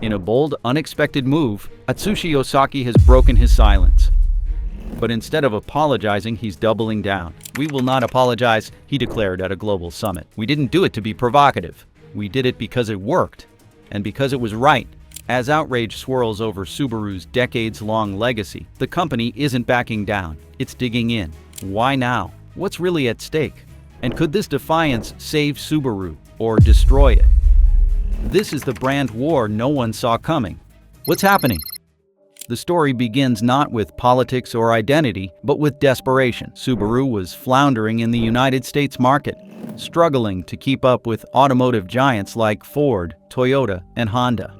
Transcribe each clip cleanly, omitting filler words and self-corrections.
In a bold, unexpected move, Atsushi Osaki has broken his silence. But instead of apologizing, he's doubling down. "We will not apologize," he declared at a global summit. "We didn't do it to be provocative. We did it because it worked, and because it was right." As outrage swirls over Subaru's decades-long legacy, the company isn't backing down. It's digging in. Why now? What's really at stake? And could this defiance save Subaru or destroy it? This is the brand war no one saw coming. What's happening? The story begins not with politics or identity, but with desperation. Subaru was floundering in the United States market, struggling to keep up with automotive giants like Ford, Toyota, and Honda.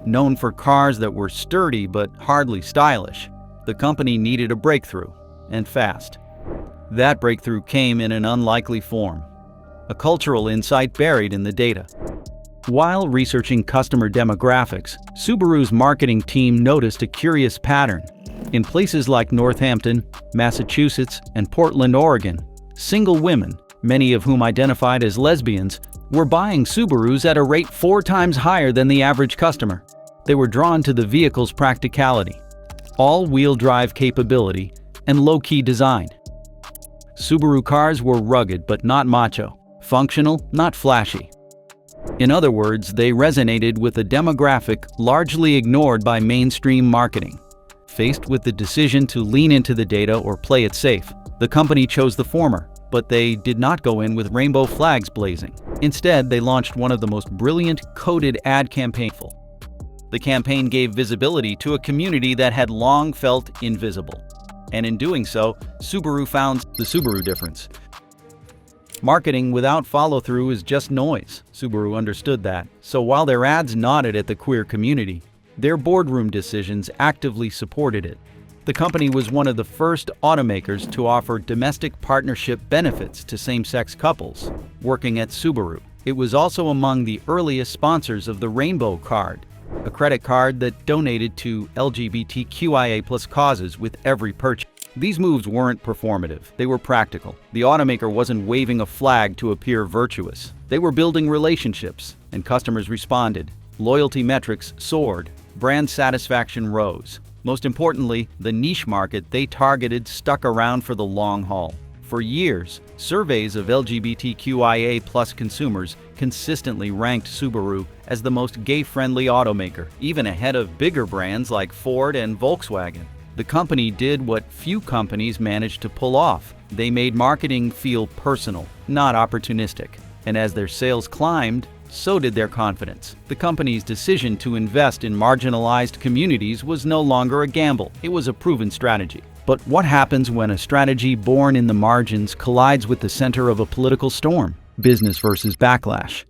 Known for cars that were sturdy but hardly stylish, the company needed a breakthrough, and fast. That breakthrough came in an unlikely form, a cultural insight buried in the data. While researching customer demographics, Subaru's marketing team noticed a curious pattern. In places like Northampton, Massachusetts, and Portland, Oregon, single women, many of whom identified as lesbians, were buying Subarus at a rate 4 times higher than the average customer. They were drawn to the vehicle's practicality, all-wheel drive capability, and low-key design. Subaru cars were rugged but not macho, functional, not flashy. In other words, they resonated with a demographic largely ignored by mainstream marketing. Faced with the decision to lean into the data or play it safe, the company chose the former, but they did not go in with rainbow flags blazing. Instead, they launched one of the most brilliant coded ad campaigns. The campaign gave visibility to a community that had long felt invisible. And in doing so, Subaru found the Subaru difference. Marketing without follow-through is just noise. Subaru understood that. So while their ads nodded at the queer community, their boardroom decisions actively supported it. The company was one of the first automakers to offer domestic partnership benefits to same-sex couples working at Subaru. It was also among the earliest sponsors of the Rainbow Card, a credit card that donated to LGBTQIA+ causes with every purchase. These moves weren't performative, they were practical. The automaker wasn't waving a flag to appear virtuous. They were building relationships, and customers responded. Loyalty metrics soared, brand satisfaction rose. Most importantly, the niche market they targeted stuck around for the long haul. For years, surveys of LGBTQIA+ consumers consistently ranked Subaru as the most gay-friendly automaker, even ahead of bigger brands like Ford and Volkswagen. The company did what few companies managed to pull off. They made marketing feel personal, not opportunistic. And as their sales climbed, so did their confidence. The company's decision to invest in marginalized communities was no longer a gamble. It was a proven strategy. But what happens when a strategy born in the margins collides with the center of a political storm? Business versus backlash.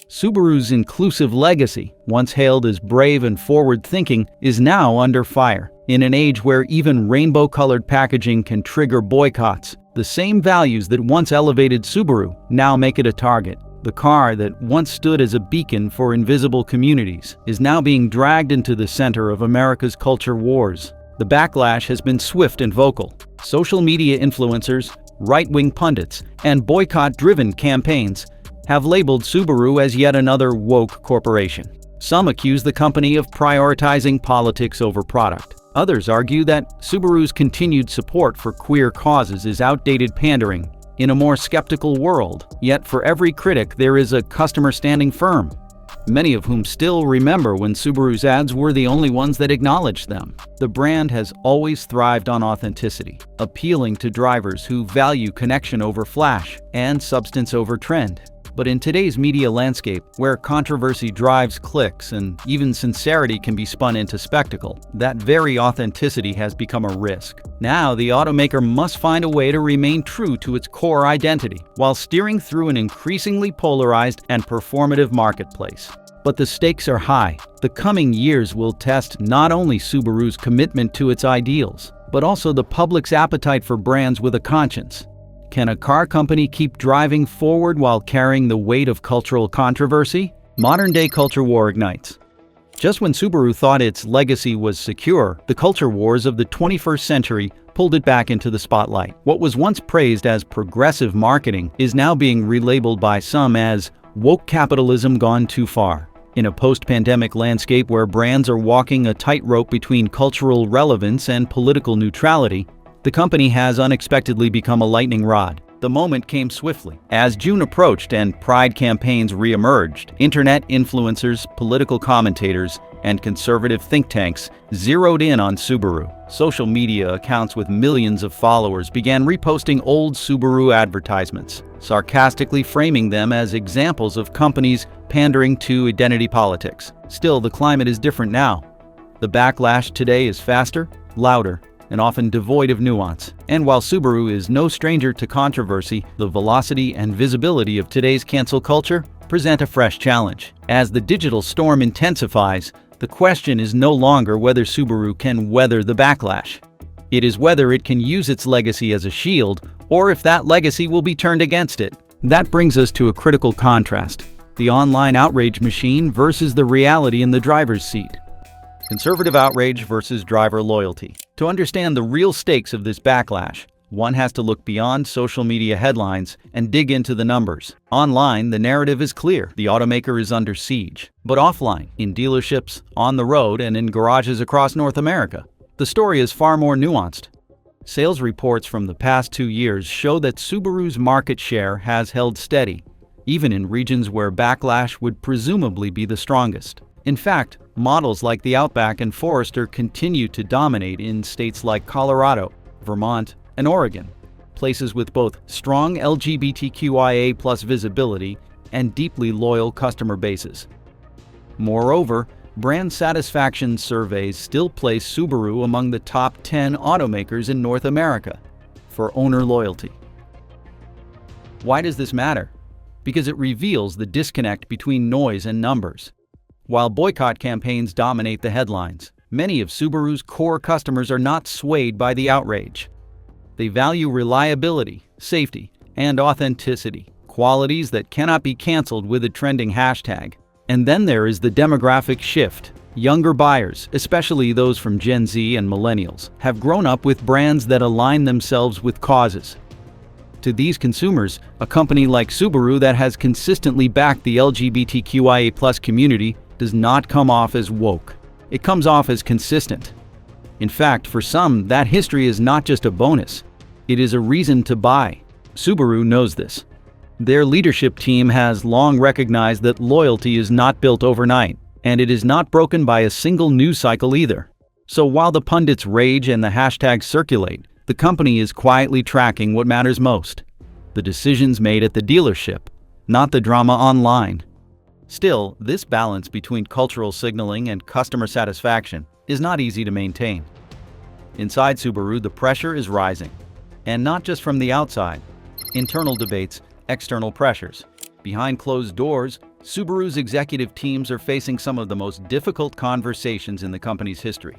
Subaru's inclusive legacy, once hailed as brave and forward-thinking, is now under fire. In an age where even rainbow-colored packaging can trigger boycotts, the same values that once elevated Subaru now make it a target. The car that once stood as a beacon for invisible communities is now being dragged into the center of America's culture wars. The backlash has been swift and vocal. Social media influencers, right-wing pundits, and boycott-driven campaigns have labeled Subaru as yet another woke corporation. Some accuse the company of prioritizing politics over product. Others argue that Subaru's continued support for queer causes is outdated pandering in a more skeptical world. Yet for every critic, there is a customer standing firm, many of whom still remember when Subaru's ads were the only ones that acknowledged them. The brand has always thrived on authenticity, appealing to drivers who value connection over flash and substance over trend. But in today's media landscape, where controversy drives clicks and even sincerity can be spun into spectacle, that very authenticity has become a risk. Now, the automaker must find a way to remain true to its core identity, while steering through an increasingly polarized and performative marketplace. But the stakes are high. The coming years will test not only Subaru's commitment to its ideals, but also the public's appetite for brands with a conscience. Can a car company keep driving forward while carrying the weight of cultural controversy? Modern-day culture war ignites. Just when Subaru thought its legacy was secure, the culture wars of the 21st century pulled it back into the spotlight. What was once praised as progressive marketing is now being relabeled by some as woke capitalism gone too far. In a post-pandemic landscape where brands are walking a tightrope between cultural relevance and political neutrality, the company has unexpectedly become a lightning rod. The moment came swiftly. As June approached and Pride campaigns re-emerged, internet influencers, political commentators, and conservative think tanks zeroed in on Subaru. Social media accounts with millions of followers began reposting old Subaru advertisements, sarcastically framing them as examples of companies pandering to identity politics. Still, the climate is different now. The backlash today is faster, louder, and often devoid of nuance. And while Subaru is no stranger to controversy, the velocity and visibility of today's cancel culture present a fresh challenge. As the digital storm intensifies, the question is no longer whether Subaru can weather the backlash. It is whether it can use its legacy as a shield, or if that legacy will be turned against it. That brings us to a critical contrast: the online outrage machine versus the reality in the driver's seat. Conservative outrage versus driver loyalty. To understand the real stakes of this backlash, one has to look beyond social media headlines and dig into the numbers. Online, the narrative is clear: the automaker is under siege. But offline, in dealerships, on the road, and in garages across North America, the story is far more nuanced. Sales reports from the past 2 years show that Subaru's market share has held steady, even in regions where backlash would presumably be the strongest. In fact, models like the Outback and Forester continue to dominate in states like Colorado, Vermont, and Oregon, places with both strong LGBTQIA+ visibility and deeply loyal customer bases. Moreover, brand satisfaction surveys still place Subaru among the top 10 automakers in North America for owner loyalty. Why does this matter? Because it reveals the disconnect between noise and numbers. While boycott campaigns dominate the headlines, many of Subaru's core customers are not swayed by the outrage. They value reliability, safety, and authenticity, qualities that cannot be canceled with a trending hashtag. And then there is the demographic shift. Younger buyers, especially those from Gen Z and millennials, have grown up with brands that align themselves with causes. To these consumers, a company like Subaru that has consistently backed the LGBTQIA+ community does not come off as woke. It comes off as consistent. In fact, for some, that history is not just a bonus. It is a reason to buy. Subaru knows this. Their leadership team has long recognized that loyalty is not built overnight, and it is not broken by a single news cycle either. So while the pundits rage and the hashtags circulate, the company is quietly tracking what matters most: the decisions made at the dealership, not the drama online. Still, this balance between cultural signaling and customer satisfaction is not easy to maintain. Inside Subaru, the pressure is rising, and not just from the outside. Internal debates, external pressures. Behind closed doors, Subaru's executive teams are facing some of the most difficult conversations in the company's history.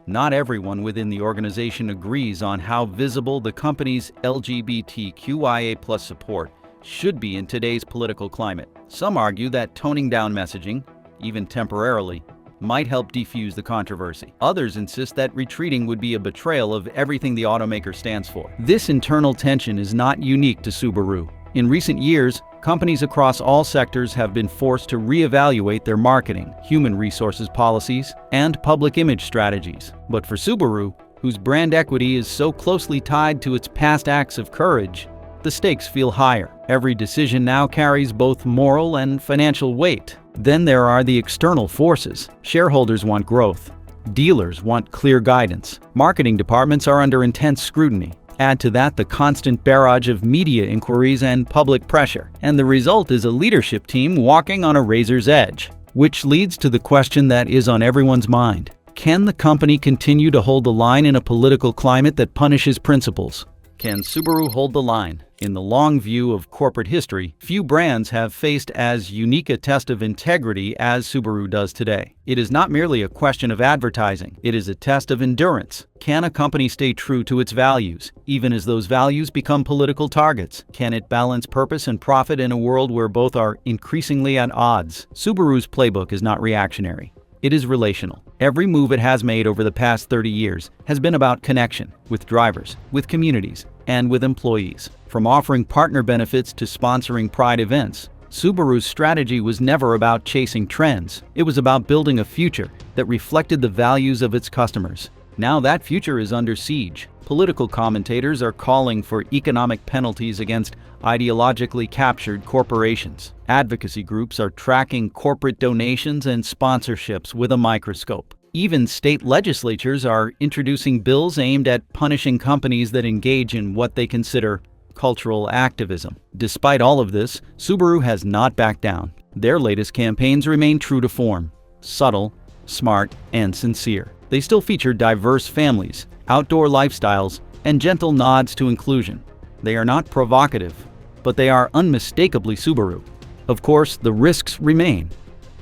Not everyone within the organization agrees on how visible the company's LGBTQIA+ support should be in today's political climate. Some argue that toning down messaging, even temporarily, might help defuse the controversy. Others insist that retreating would be a betrayal of everything the automaker stands for. This internal tension is not unique to Subaru. In recent years, companies across all sectors have been forced to reevaluate their marketing, human resources policies, and public image strategies. But for Subaru, whose brand equity is so closely tied to its past acts of courage, the stakes feel higher. Every decision now carries both moral and financial weight. Then there are the external forces. Shareholders want growth. Dealers want clear guidance. Marketing departments are under intense scrutiny. Add to that the constant barrage of media inquiries and public pressure, and the result is a leadership team walking on a razor's edge. Which leads to the question that is on everyone's mind: can the company continue to hold the line in a political climate that punishes principles? Can Subaru hold the line? In the long view of corporate history, few brands have faced as unique a test of integrity as Subaru does today. It is not merely a question of advertising, it is a test of endurance. Can a company stay true to its values, even as those values become political targets? Can it balance purpose and profit in a world where both are increasingly at odds? Subaru's playbook is not reactionary. It is relational. Every move it has made over the past 30 years has been about connection with drivers, with communities, and with employees. From offering partner benefits to sponsoring Pride events, Subaru's strategy was never about chasing trends. It was about building a future that reflected the values of its customers. Now that future is under siege. Political commentators are calling for economic penalties against ideologically captured corporations. Advocacy groups are tracking corporate donations and sponsorships with a microscope. Even state legislatures are introducing bills aimed at punishing companies that engage in what they consider cultural activism. Despite all of this, Subaru has not backed down. Their latest campaigns remain true to form: subtle, smart, and sincere. They still feature diverse families, outdoor lifestyles, and gentle nods to inclusion. They are not provocative, but they are unmistakably Subaru. Of course, the risks remain.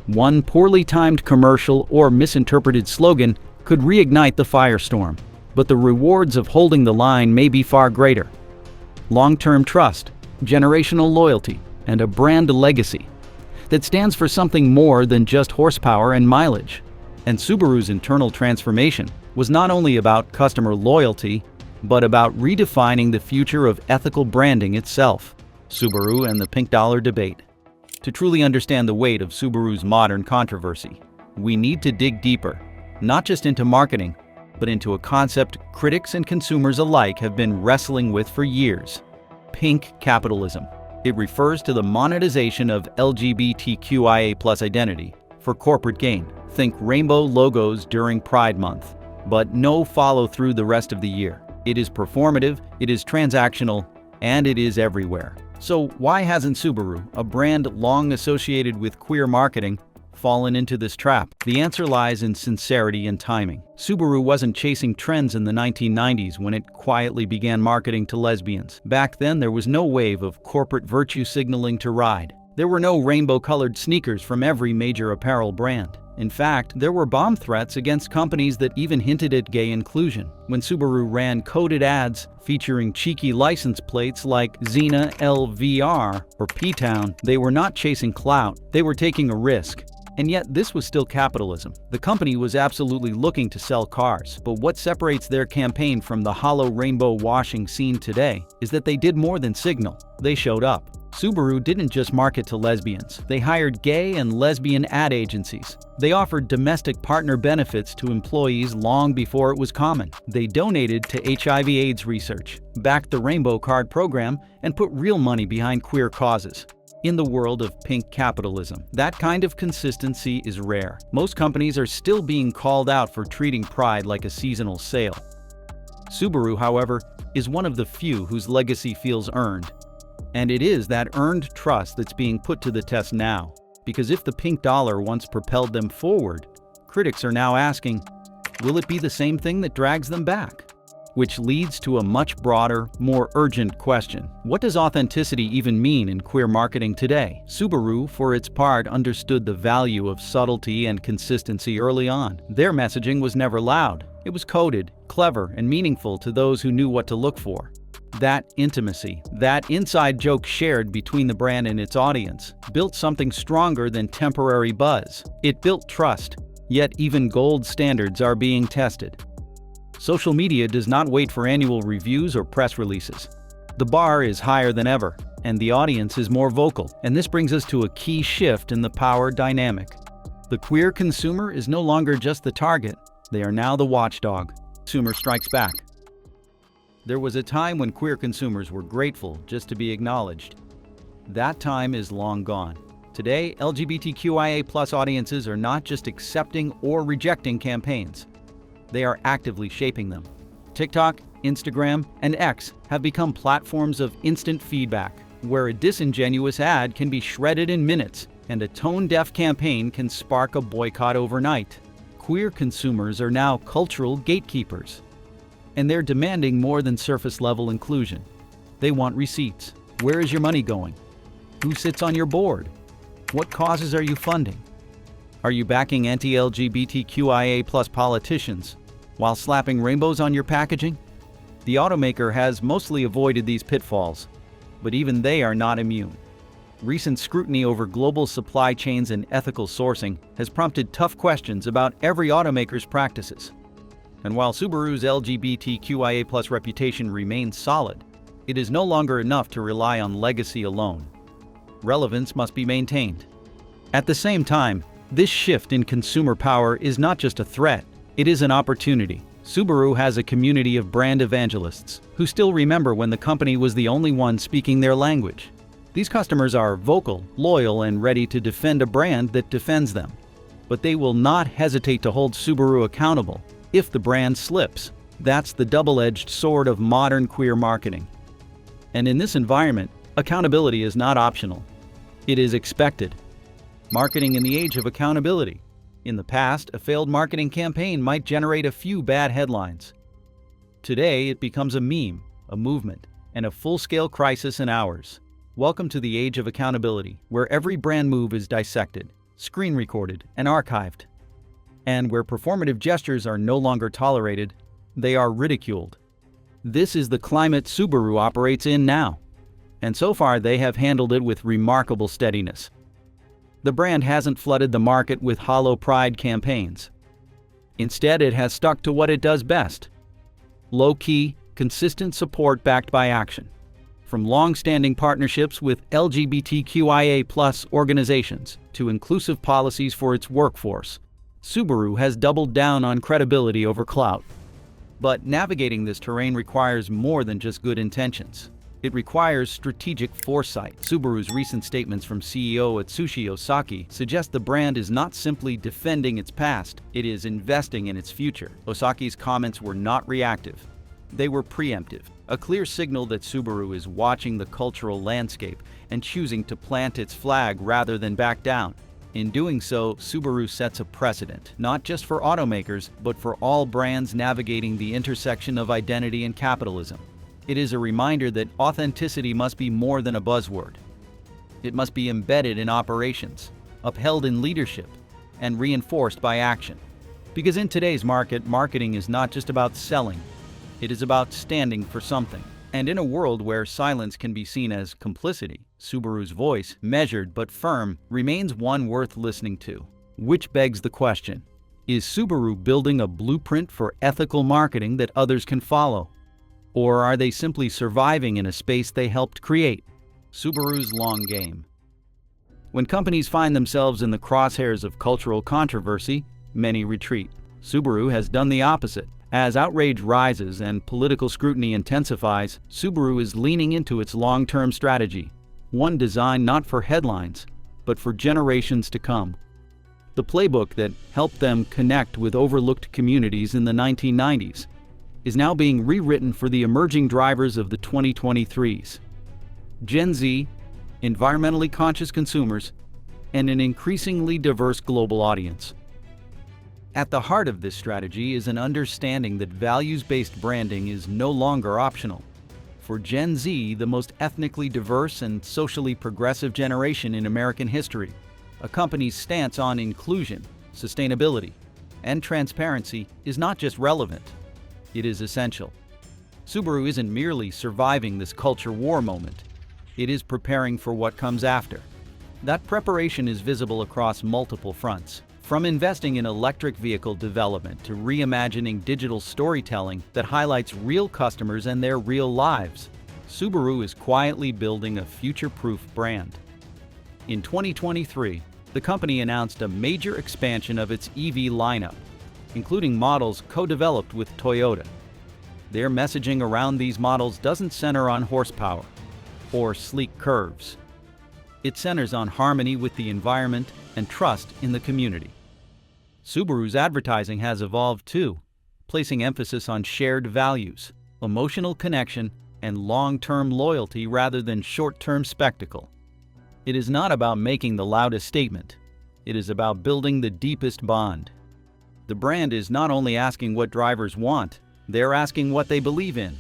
One poorly timed commercial or misinterpreted slogan could reignite the firestorm, but the rewards of holding the line may be far greater. Long-term trust, generational loyalty, and a brand legacy that stands for something more than just horsepower and mileage. And Subaru's internal transformation was not only about customer loyalty, but about redefining the future of ethical branding itself. Subaru and the pink dollar debate. To truly understand the weight of Subaru's modern controversy, we need to dig deeper, not just into marketing, but into a concept critics and consumers alike have been wrestling with for years: pink capitalism. It refers to the monetization of LGBTQIA+ identity for corporate gain. Think rainbow logos during Pride Month, but no follow-through the rest of the year. It is performative, it is transactional, and it is everywhere. So why hasn't Subaru, a brand long associated with queer marketing, fallen into this trap? The answer lies in sincerity and timing. Subaru wasn't chasing trends in the 1990s when it quietly began marketing to lesbians. Back then, there was no wave of corporate virtue signaling to ride. There were no rainbow-colored sneakers from every major apparel brand. In fact, there were bomb threats against companies that even hinted at gay inclusion. When Subaru ran coded ads featuring cheeky license plates like Xena LVR or P-Town, they were not chasing clout, they were taking a risk. And yet, this was still capitalism. The company was absolutely looking to sell cars, but what separates their campaign from the hollow rainbow washing scene today is that they did more than signal. They showed up. Subaru didn't just market to lesbians. They hired gay and lesbian ad agencies. They offered domestic partner benefits to employees long before it was common. They donated to HIV/AIDS research, backed the Rainbow Card program, and put real money behind queer causes. In the world of pink capitalism, that kind of consistency is rare. Most companies are still being called out for treating Pride like a seasonal sale. Subaru, however, is one of the few whose legacy feels earned. And it is that earned trust that's being put to the test now. Because if the pink dollar once propelled them forward, critics are now asking, will it be the same thing that drags them back? Which leads to a much broader, more urgent question. What does authenticity even mean in queer marketing today? Subaru, for its part, understood the value of subtlety and consistency early on. Their messaging was never loud. It was coded, clever, and meaningful to those who knew what to look for. That intimacy, that inside joke shared between the brand and its audience, built something stronger than temporary buzz. It built trust, yet even gold standards are being tested. Social media does not wait for annual reviews or press releases. The bar is higher than ever, and the audience is more vocal. And this brings us to a key shift in the power dynamic. The queer consumer is no longer just the target, they are now the watchdog. Consumer strikes back. There was a time when queer consumers were grateful just to be acknowledged. That time is long gone. Today, LGBTQIA+ audiences are not just accepting or rejecting campaigns. They are actively shaping them. TikTok, Instagram, and X have become platforms of instant feedback, where a disingenuous ad can be shredded in minutes, and a tone-deaf campaign can spark a boycott overnight. Queer consumers are now cultural gatekeepers. And they're demanding more than surface-level inclusion. They want receipts. Where is your money going? Who sits on your board? What causes are you funding? Are you backing anti-LGBTQIA+ politicians while slapping rainbows on your packaging? The automaker has mostly avoided these pitfalls, but even they are not immune. Recent scrutiny over global supply chains and ethical sourcing has prompted tough questions about every automaker's practices. And while Subaru's LGBTQIA+ reputation remains solid, it is no longer enough to rely on legacy alone. relevance must be maintained. At the same time, this shift in consumer power is not just a threat, it is an opportunity. Subaru has a community of brand evangelists who still remember when the company was the only one speaking their language. These customers are vocal, loyal, and ready to defend a brand that defends them. But they will not hesitate to hold Subaru accountable if the brand slips. That's the double-edged sword of modern queer marketing. And in this environment, accountability is not optional. It is expected. Marketing in the age of accountability. In the past, a failed marketing campaign might generate a few bad headlines. Today, it becomes a meme, a movement, and a full-scale crisis in hours. Welcome to the age of accountability, where every brand move is dissected, screen recorded, and archived. And where performative gestures are no longer tolerated, they are ridiculed. This is the climate Subaru operates in now. And so far, they have handled it with remarkable steadiness. The brand hasn't flooded the market with hollow pride campaigns. Instead, it has stuck to what it does best. Low-key, consistent support backed by action. From long-standing partnerships with LGBTQIA+ organizations to inclusive policies for its workforce, Subaru has doubled down on credibility over clout. But navigating this terrain requires more than just good intentions. It requires strategic foresight. Subaru's recent statements from CEO Atsushi Osaki suggest the brand is not simply defending its past, it is investing in its future. Osaki's comments were not reactive. They were preemptive, a clear signal that Subaru is watching the cultural landscape and choosing to plant its flag rather than back down. In doing so, Subaru sets a precedent, not just for automakers, but for all brands navigating the intersection of identity and capitalism. It is a reminder that authenticity must be more than a buzzword. It must be embedded in operations, upheld in leadership, and reinforced by action. Because in today's market, marketing is not just about selling, it is about standing for something. And in a world where silence can be seen as complicity, Subaru's voice, measured but firm, remains one worth listening to. Which begs the question, is Subaru building a blueprint for ethical marketing that others can follow? Or are they simply surviving in a space they helped create? Subaru's long game. When companies find themselves in the crosshairs of cultural controversy, many retreat. Subaru has done the opposite. As outrage rises and political scrutiny intensifies, Subaru is leaning into its long-term strategy, one designed not for headlines, but for generations to come. The playbook that helped them connect with overlooked communities in the 1990s is now being rewritten for the emerging drivers of the 2023s. Gen Z, environmentally conscious consumers, and an increasingly diverse global audience. At the heart of this strategy is an understanding that values-based branding is no longer optional. For Gen Z, the most ethnically diverse and socially progressive generation in American history, a company's stance on inclusion, sustainability, and transparency is not just relevant, it is essential. Subaru isn't merely surviving this culture war moment, it is preparing for what comes after. That preparation is visible across multiple fronts. From investing in electric vehicle development to reimagining digital storytelling that highlights real customers and their real lives, Subaru is quietly building a future-proof brand. In 2023, the company announced a major expansion of its EV lineup, including models co-developed with Toyota. Their messaging around these models doesn't center on horsepower or sleek curves. It centers on harmony with the environment and trust in the community. Subaru's advertising has evolved too, placing emphasis on shared values, emotional connection, and long-term loyalty rather than short-term spectacle. It is not about making the loudest statement. It is about building the deepest bond. The brand is not only asking what drivers want, they're asking what they believe in.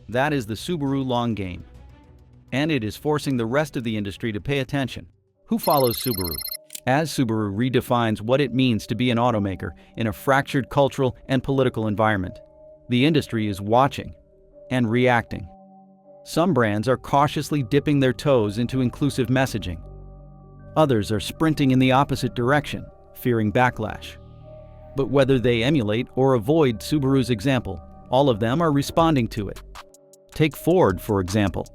That is the Subaru long game. And it is forcing the rest of the industry to pay attention. Who follows Subaru? As Subaru redefines what it means to be an automaker in a fractured cultural and political environment, the industry is watching and reacting. Some brands are cautiously dipping their toes into inclusive messaging. Others are sprinting in the opposite direction, fearing backlash. But whether they emulate or avoid Subaru's example, all of them are responding to it. Take Ford, for example.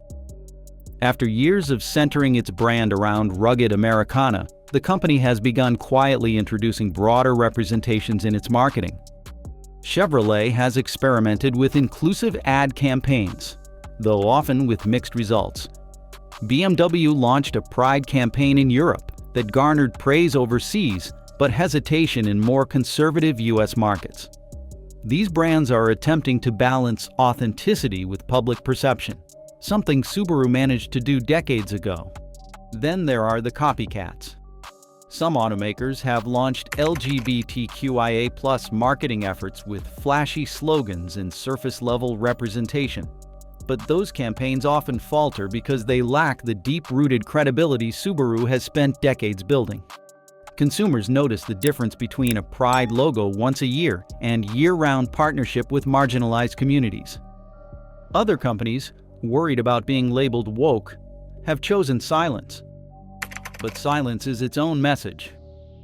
After years of centering its brand around rugged Americana, the company has begun quietly introducing broader representations in its marketing. Chevrolet has experimented with inclusive ad campaigns, though often with mixed results. BMW launched a Pride campaign in Europe that garnered praise overseas but hesitation in more conservative US markets. These brands are attempting to balance authenticity with public perception, something Subaru managed to do decades ago. Then there are the copycats. Some automakers have launched LGBTQIA+ marketing efforts with flashy slogans and surface-level representation. But those campaigns often falter because they lack the deep-rooted credibility Subaru has spent decades building. Consumers notice the difference between a Pride logo once a year and year-round partnership with marginalized communities. Other companies, worried about being labeled woke, have chosen silence. But silence is its own message.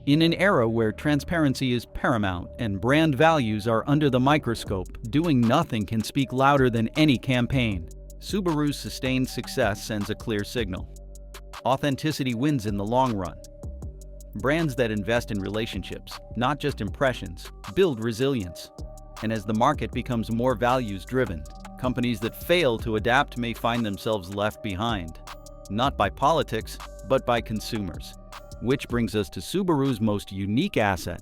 In an era where transparency is paramount and brand values are under the microscope, doing nothing can speak louder than any campaign. Subaru's sustained success sends a clear signal. Authenticity wins in the long run. Brands that invest in relationships, not just impressions, build resilience. And as the market becomes more values-driven, companies that fail to adapt may find themselves left behind. Not by politics, but by consumers. Which brings us to Subaru's most unique asset,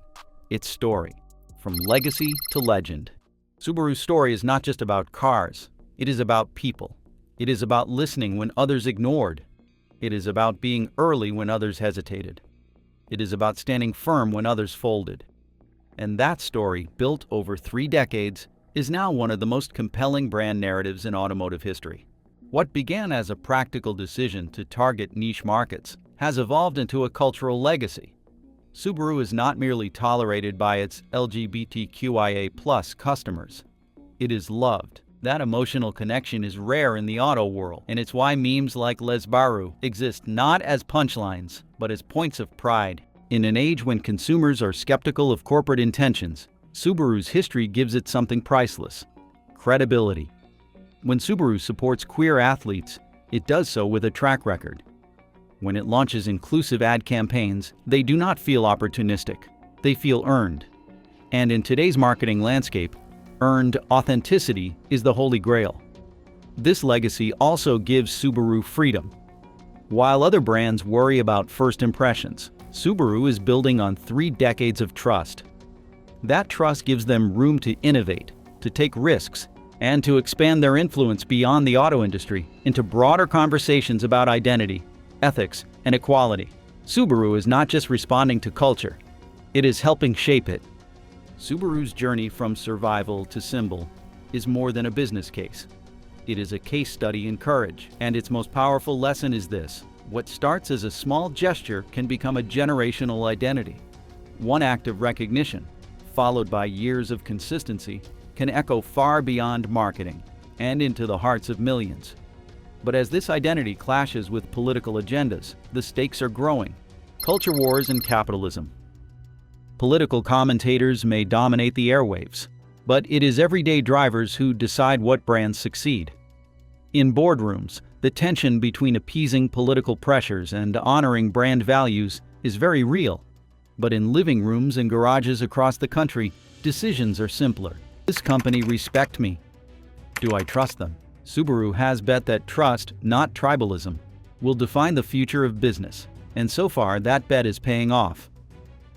its story. From legacy to legend. Subaru's story is not just about cars. It is about people. It is about listening when others ignored. It is about being early when others hesitated. It is about standing firm when others folded. And that story, built over 3 decades, is now one of the most compelling brand narratives in automotive history. What began as a practical decision to target niche markets has evolved into a cultural legacy. Subaru is not merely tolerated by its LGBTQIA+ customers. It is loved. That emotional connection is rare in the auto world, and it's why memes like Les Baru exist not as punchlines, but as points of pride. In an age when consumers are skeptical of corporate intentions, Subaru's history gives it something priceless: credibility. When Subaru supports queer athletes, it does so with a track record. When it launches inclusive ad campaigns, they do not feel opportunistic. They feel earned. And in today's marketing landscape, earned authenticity is the holy grail. This legacy also gives Subaru freedom. While other brands worry about first impressions, Subaru is building on 3 decades of trust. That trust gives them room to innovate, to take risks, and to expand their influence beyond the auto industry into broader conversations about identity, ethics, and equality. Subaru is not just responding to culture, it is helping shape it. Subaru's journey from survival to symbol is more than a business case. It is a case study in courage, and its most powerful lesson is this: what starts as a small gesture can become a generational identity. One act of recognition, followed by years of consistency, can echo far beyond marketing and into the hearts of millions. But as this identity clashes with political agendas, the stakes are growing. Culture wars and capitalism. Political commentators may dominate the airwaves, but it is everyday drivers who decide what brands succeed. In boardrooms, the tension between appeasing political pressures and honoring brand values is very real. But in living rooms and garages across the country, decisions are simpler. This company respect me. Do I trust them? Subaru has bet that trust, not tribalism, will define the future of business, and so far that bet is paying off.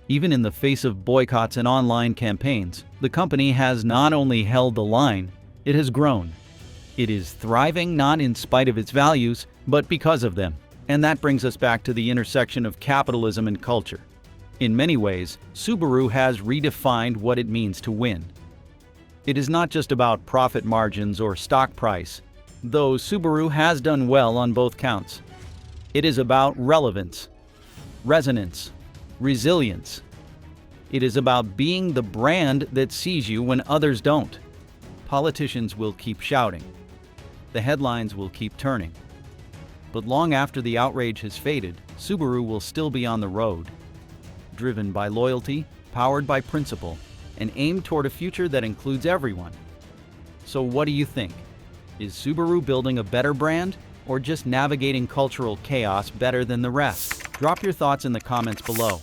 Even in the face of boycotts and online campaigns, the company has not only held the line, it has grown. It is thriving not in spite of its values, but because of them. And that brings us back to the intersection of capitalism and culture. In many ways, Subaru has redefined what it means to win. It is not just about profit margins or stock price, though Subaru has done well on both counts. It is about relevance, resonance, resilience. It is about being the brand that sees you when others don't. Politicians will keep shouting. The headlines will keep turning. But long after the outrage has faded, Subaru will still be on the road, driven by loyalty, powered by principle, and aimed toward a future that includes everyone. So what do you think? Is Subaru building a better brand or just navigating cultural chaos better than the rest? Drop your thoughts in the comments below.